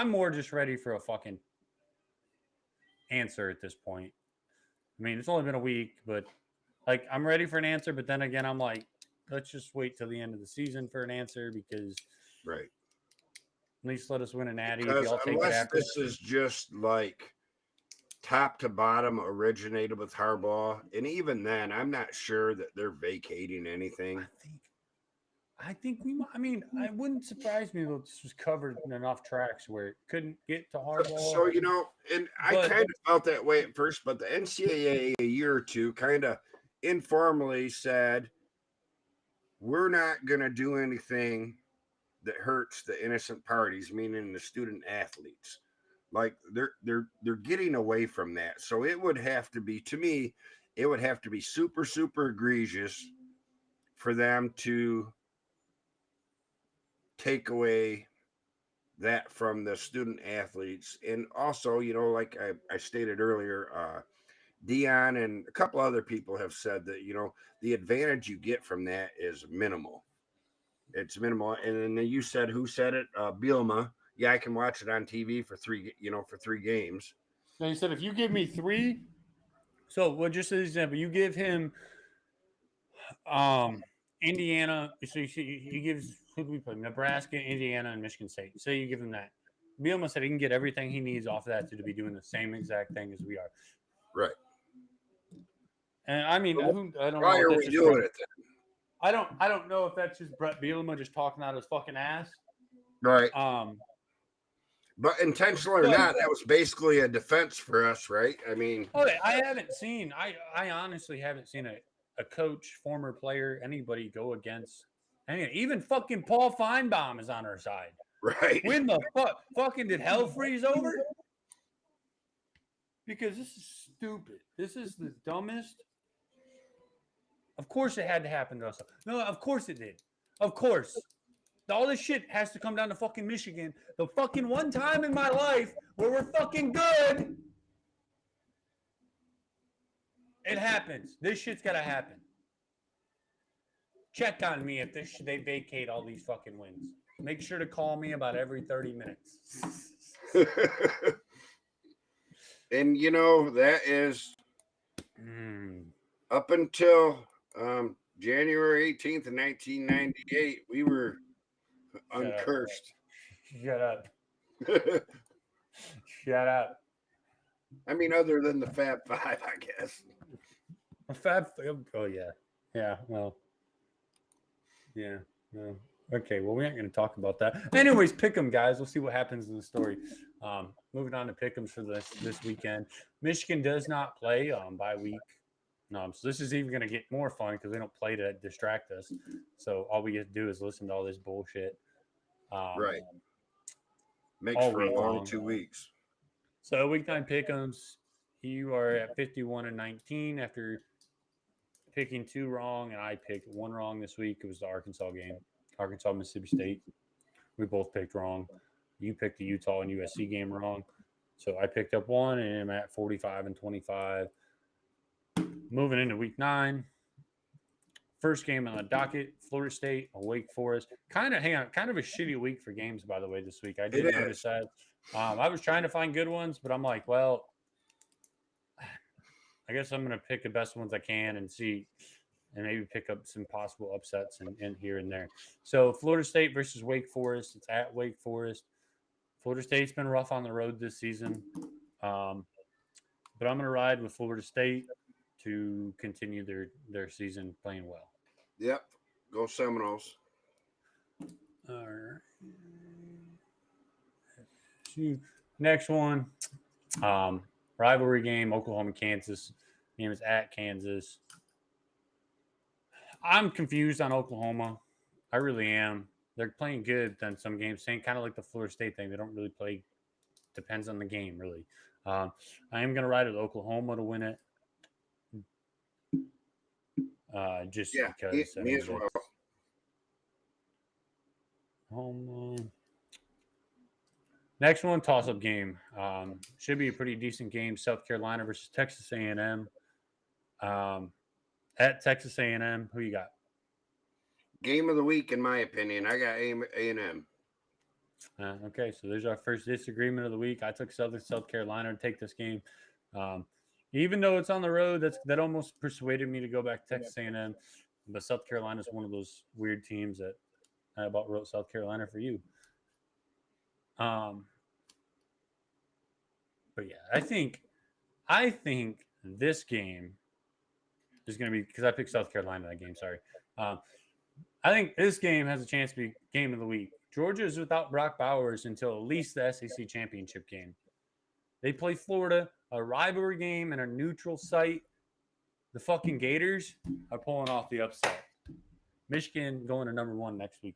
more just ready for a fucking answer at this point. I mean, it's only been a week, but like I'm ready for an answer. But then again, I'm like, let's just wait till the end of the season for an answer because
Right.
at least let us win a natty if
Because
y'all take it
unless
after.
this is just like top to bottom originated with Harbaugh, and even then, I'm not sure that they're vacating anything.
I think we. I mean, it wouldn't surprise me though. This was covered in enough tracks where it couldn't get to Harbaugh.
So, and I
But
kind of felt that way at first, but the NCAA a year or two kind of informally said, we're not going to do anything that hurts the innocent parties, meaning the student athletes. Like they're getting away from that. So it would have to be, to me, it would have to be super, super egregious for them to take away that from the student athletes. And also, like I stated earlier, Dion and a couple other people have said that, the advantage you get from that is minimal. It's minimal. And then you said, who said it? Bielma. Yeah, I can watch it on TV for three games.
now you said if you give me three, so well, just as an example, you give him um Indiana. So you give who do we play? Nebraska, Indiana, and Michigan State. Say you give him that. Bielma said he can get everything he needs off of that to be doing the same exact thing as we are.
Right.
And I mean, I don't know
Why
if
are
that's
we
just
doing
from.
it then?
I don't know if that's just Brett Bielema just talking out his fucking ass.
Right.
Um,
But intentional or
but
not, that was basically a defense for us, right? I mean,
okay, I haven't seen. I honestly haven't seen a coach, former player, anybody go against. Any, even fucking Paul Feinbaum is on our side.
right.
When the fucking did hell freeze over? Because this is stupid. This is the dumbest. Of course it had to happen to us. No, of course it did. Of course. All this shit has to come down to fucking Michigan. The fucking one time in my life where we're fucking good. It happens. This shit's gotta happen. Check on me if they vacate all these fucking wins. Make sure to call me about every 30 minutes.
And that is
Mm,
up until January 18th of 1998, we were
shut up.
uncursed.
Shut up. Shut up.
I mean, other than the Fab Five, I guess.
A fab. Oh, yeah. Yeah, well. Yeah. No. Okay, well, we aren't going to talk about that. Anyways, pick 'em, guys. We'll see what happens in the story. Moving on to pick 'ems for this weekend. Michigan does not play bye week. So this is even going to get more fun because they don't play to distract us. So all we get to do is listen to all this bullshit
Right. Makes
all
for a
week
long
long.
2 weeks.
So week 9 pick'ems, you are at 51-19 after picking 2 wrong, and I picked 1 wrong this week. It was the Arkansas game, Arkansas Mississippi State. We both picked wrong. You picked the Utah and USC game wrong. So I picked up 1, and I'm at 45-25. Moving into week 9. First game on the docket, Florida State, Wake Forest. Kind of a shitty week for games, by the way, this week. I did notice that. I was trying to find good ones, but I'm like, well, I guess I'm going to pick the best ones I can and see, and maybe pick up some possible upsets in here and there. So Florida State versus Wake Forest. It's at Wake Forest. Florida State's been rough on the road this season, but I'm going to ride with Florida State to continue their season playing well.
Yep. Go Seminoles.
All right. Next one, rivalry game, Oklahoma, Kansas. Game is at Kansas. I'm confused on Oklahoma. I really am. They're playing good on some games, saying kind of like the Florida State thing. They don't really play. Depends on the game, really. I am going to ride with Oklahoma to win it. Just because.
Me as well.
Next one, toss-up game. Should be a pretty decent game. South Carolina versus Texas A&M. At Texas A&M, who you got?
Game of the week, in my opinion. I got A&M.
Okay, so there's our first disagreement of the week. I took South Carolina to take this game. Even though it's on the road, that almost persuaded me to go back to Texas A&M. But South Carolina is one of those weird teams that I about wrote South Carolina for you. But yeah, I think this game is going to be because I picked South Carolina in that game. Sorry. I think this game has a chance to be game of the week. Georgia is without Brock Bowers until at least the SEC championship game. They play Florida, a rivalry game and a neutral site. The fucking Gators are pulling off the upset. Michigan going to number 1 next week.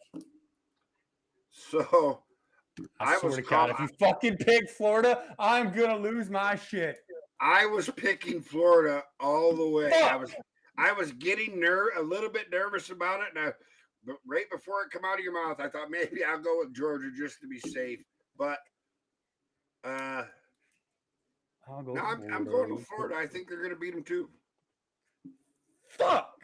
So
I swear to God, if you fucking pick Florida, I'm gonna lose my shit.
I was picking Florida all the way.
Fuck.
I was getting a little bit nervous about it, but right before it come out of your mouth, I thought maybe I'll go with Georgia just to be safe. But I'm going with Florida. I think they're gonna beat them too.
Fuck.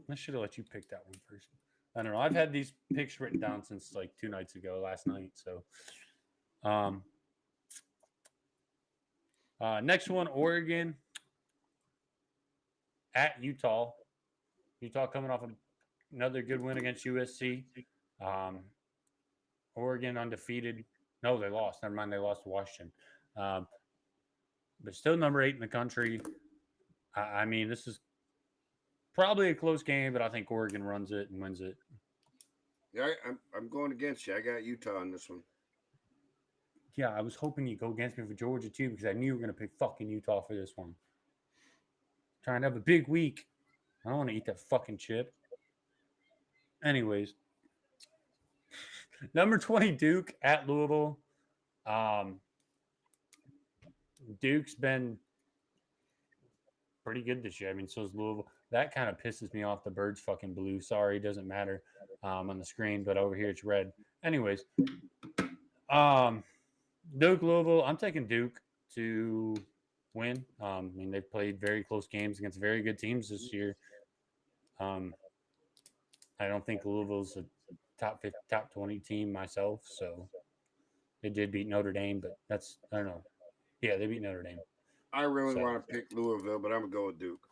I should have let you pick that one first. I don't know. I've had these picks written down since like 2 nights ago, last night. So, next one, Oregon at Utah. Utah coming off another good win against USC. Oregon undefeated. No, they lost. Never mind. They lost to Washington. But still number 8 in the country. I mean, this is probably a close game, but I think Oregon runs it and wins it.
Yeah, I'm going against you. I got Utah on this one.
Yeah, I was hoping you'd go against me for Georgia too because I knew you were going to pick fucking Utah for this one. Trying to have a big week. I don't want to eat that fucking chip. Anyways, number 20 Duke at Louisville. Duke's been pretty good this year. I mean, so is Louisville. That kind of pisses me off. The bird's fucking blue. Sorry, doesn't matter on the screen, but over here it's red. Anyways, Duke, Louisville. I'm taking Duke to win. I mean, they've played very close games against very good teams this year. I don't think Louisville's a top 20 team myself, so they did beat Notre Dame, but that's I don't know. Yeah, they beat Notre Dame.
I really want to pick Louisville, but I'm gonna go with Duke.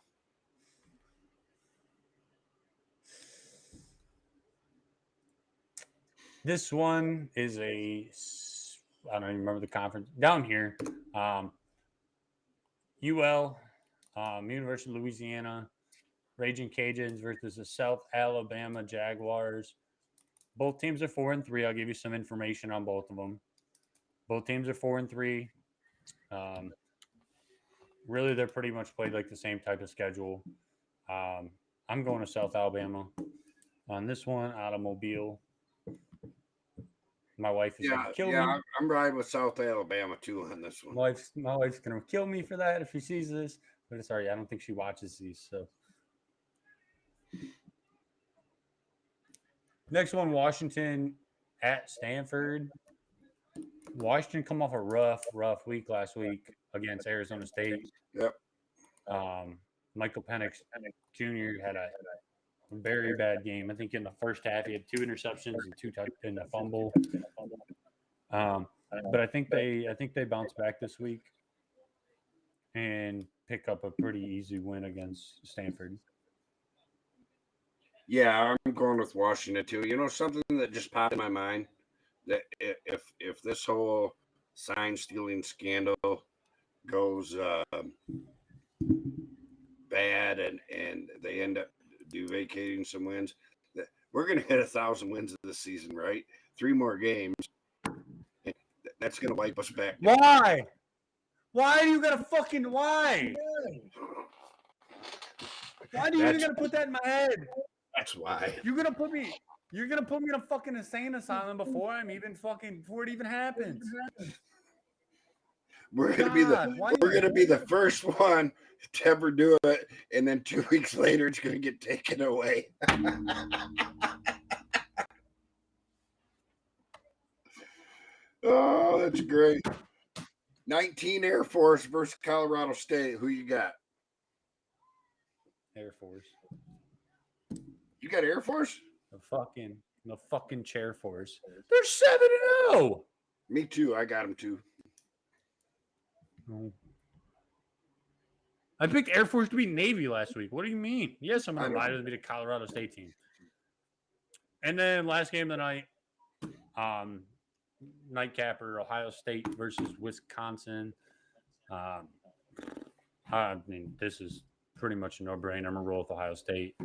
This one is I don't even remember the conference down here. UL, University of Louisiana, Raging Cajuns versus the South Alabama Jaguars. Both teams are 4-3. I'll give you some information on both of them. Both teams are 4-3. Really, they're pretty much played like the same type of schedule. I'm going to South Alabama on this one. Automobile. My wife is gonna kill me.
I'm riding with South Alabama too on this one.
My wife's gonna kill me for that if she sees this. But sorry, I don't think she watches these. So next one, Washington at Stanford. Washington come off a rough week last week against Arizona State.
Yep.
Michael Penix Jr. had a very bad game. I think in the first half he had 2 interceptions and 2 and a fumble. But I think they bounce back this week and pick up a pretty easy win against Stanford.
Yeah, I'm going with Washington too. You know, something that just popped in my mind, that if this whole sign stealing scandal goes bad and they end up vacating some wins, we're going to hit 1,000 wins this season, right? 3 more games. That's going to wipe us back.
Why? Why are you going to fucking why? Why do you even going to put that in my head?
That's why.
You're going to put me in a fucking insane asylum before it even happens.
We're gonna be the first one to ever do it, and then 2 weeks later it's gonna get taken away. Oh, that's great. 19 Air Force versus Colorado State. Who you got?
Air Force.
You got Air Force?
The fucking Chair Force. They're 7-0.
Me too. I got them too.
No. I picked Air Force to beat Navy last week. What do you mean? Yes, I'm going to ride to beat a Colorado State team. And then last game of the night, nightcapper, Ohio State versus Wisconsin. I mean, this is pretty much a no-brainer. I'm going to roll with Ohio State,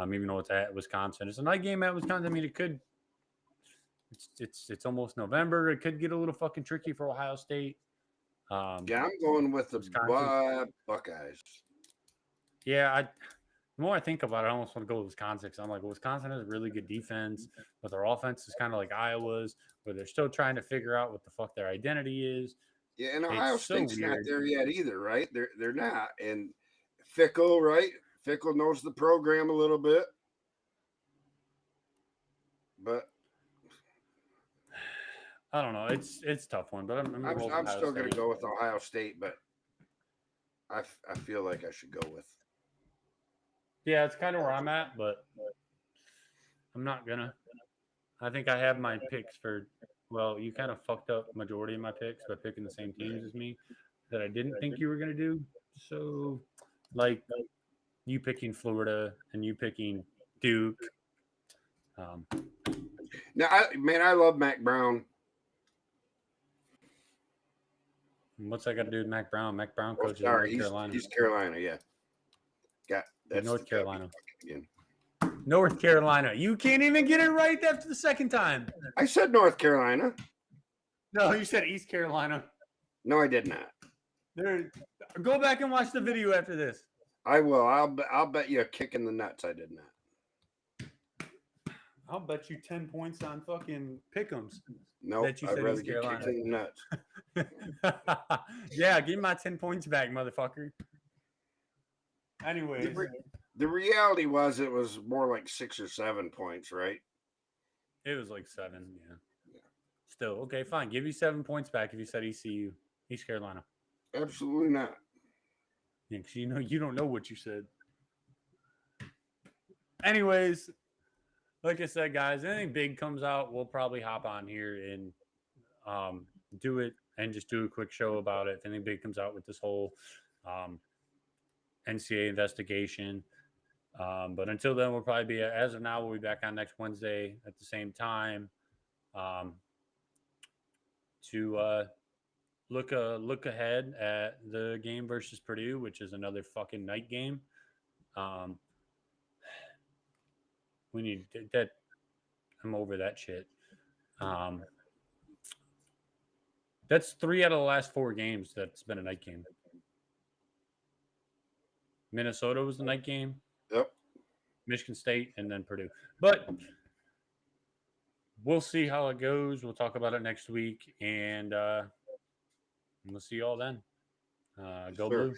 even though it's at Wisconsin. It's a night game at Wisconsin. I mean, it could. It's almost November. It could get a little fucking tricky for Ohio State.
Yeah, I'm going with the Buckeyes.
Yeah, the more I think about it, I almost want to go with Wisconsin because I'm like, well, Wisconsin has a really good defense, but their offense is kind of like Iowa's, where they're still trying to figure out what the fuck their identity is.
Yeah, and Ohio State's
so
not there yet either, right? They're not. And Fickle, right? Fickle knows the program a little bit, but
I don't know. It's a tough one, but
I'm still going to go with Ohio State, but I feel like I should go with.
Yeah, it's kind of where I'm at, but I'm not gonna. I think I have my picks for. Well, you kind of fucked up majority of my picks by picking the same teams as me that I didn't think you were gonna do. So, like, you picking Florida and you picking Duke.
Now, I love Mac Brown.
What's that got to do with Mac Brown? Mac Brown coaches in North Carolina.
He's Carolina, yeah. That's
North Carolina. North Carolina. You can't even get it right after the second time.
I said North Carolina.
No, you said East Carolina.
No, I did not.
Go back and watch the video after this.
I will. I'll bet you a kick in the nuts. I did not.
I'll bet you 10 points on fucking pick'ems.
No, nope, I'd rather get kicked in the
nuts. Yeah, give me my 10 points back, motherfucker. Anyways.
The reality was it was more like 6 or 7 points, right?
It was like 7, yeah. Still, okay, fine. Give you 7 points back if you said ECU, East Carolina.
Absolutely not.
Yeah, because you don't know what you said. Anyways, like I said, guys, anything big comes out, we'll probably hop on here and do it and just do a quick show about it. If anything big comes out with this whole NCAA investigation. But until then, we'll probably be, as of now, we'll be back on next Wednesday at the same time to look ahead at the game versus Purdue, which is another fucking night game. We need that. I'm over that shit. That's 3 out of the last 4 games that's been a night game. Minnesota was the night game.
Yep.
Michigan State and then Purdue. But we'll see how it goes. We'll talk about it next week, and we'll see you all then. Go Blue.